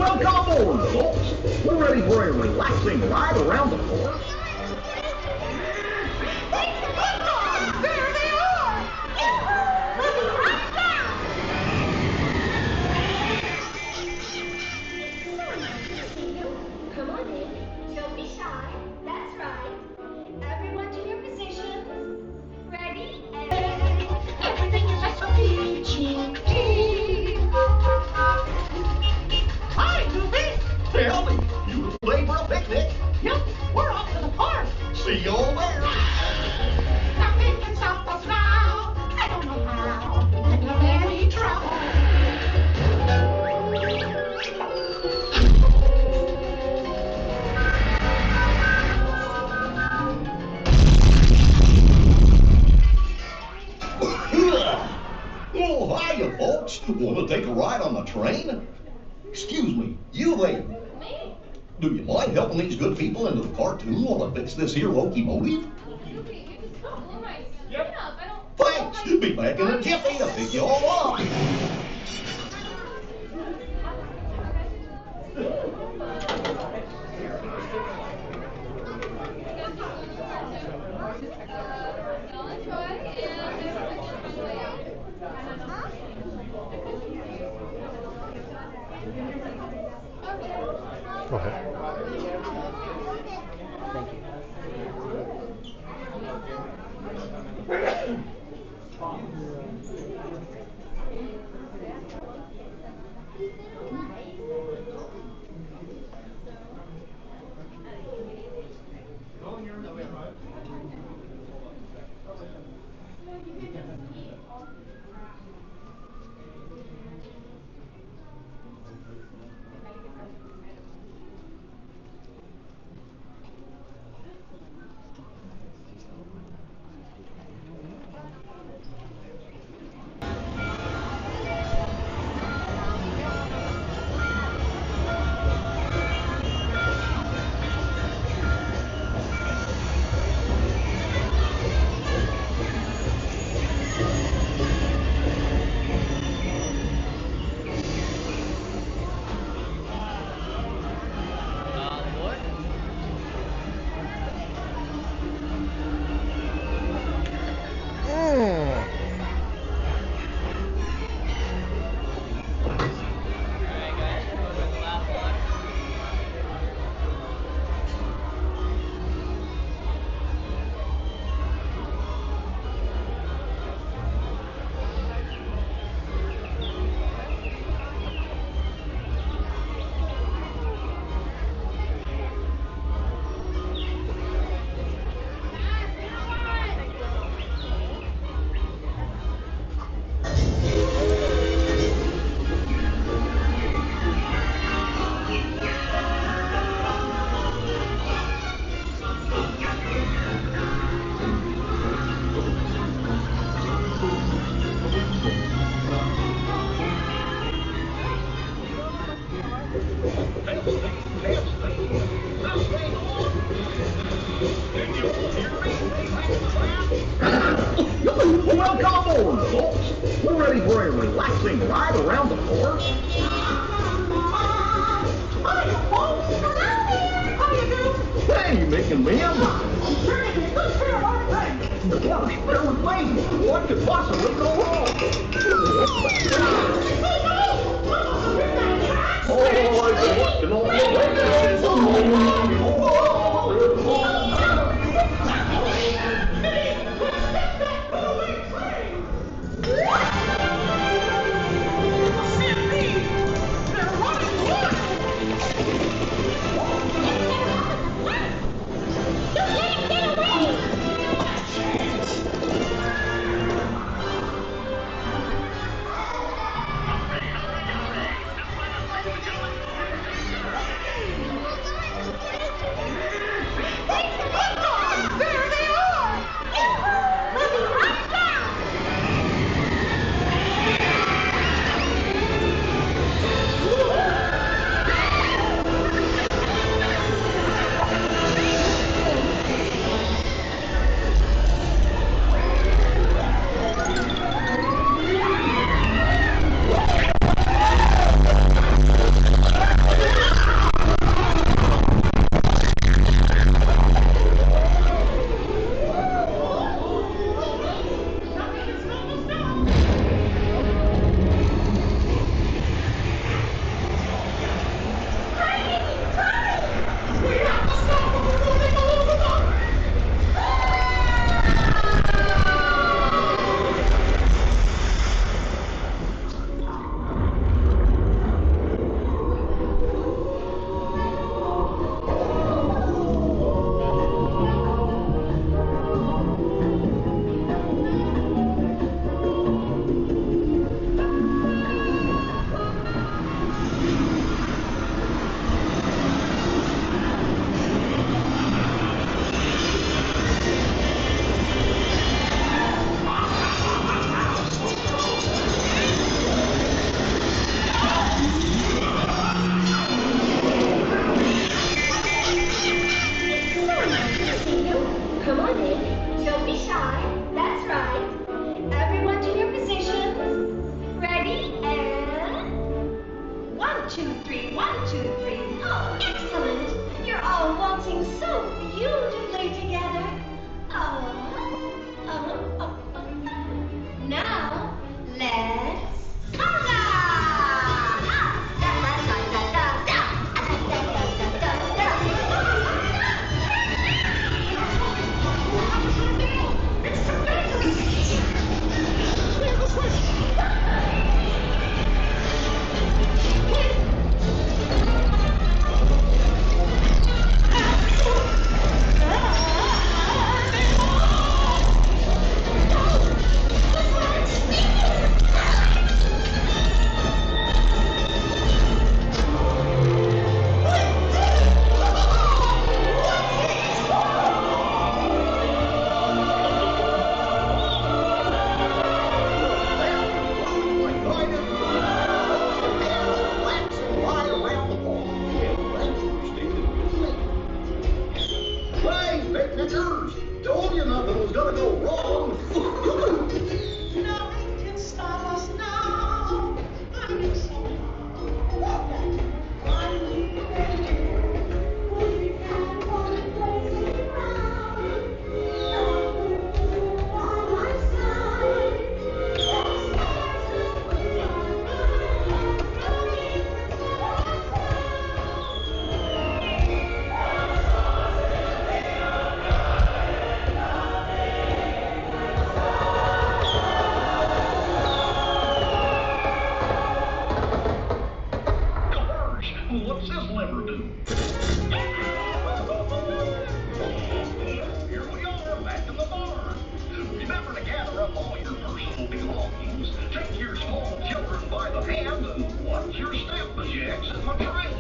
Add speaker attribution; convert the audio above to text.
Speaker 1: Welcome aboard, folks. We're ready for a relaxing ride around the course.
Speaker 2: There they are! Moving right down! Come on in. Don't be shy. That's right. Everyone to your positions. Ready? Everything is just so peachy.
Speaker 1: Hi, Chuuby. Tell me, you ready for a picnic?
Speaker 2: Yep, we're off to the park.
Speaker 1: See you over there.
Speaker 2: Nothing can stop us now. I don't know how. But you're any trouble.
Speaker 1: Oh, hiya, folks. Want to take a ride on the train? Excuse me, you there.
Speaker 2: Me?
Speaker 1: Do you mind helping these good people into the cartoon while I fix this here locomotive?
Speaker 2: Yep.
Speaker 1: Thanks. Be back in a jiffy to pick you all up.
Speaker 3: Go ahead.
Speaker 4: Thank you.
Speaker 1: Welcome aboard, folks. We're ready for a relaxing ride around the course.
Speaker 2: Hi, folks. Hello there. How you doing?
Speaker 1: Hey, Mickey and Minnie.
Speaker 2: I'm turning a good pair of our things.
Speaker 1: Gosh, bear with me. What could possibly go wrong? Oh, I've been working all
Speaker 2: Thank
Speaker 1: What's this lever do? Here we are, back in the barn. Remember to gather up all your personal belongings. Take your small children by the hand and watch your step as you exit my train.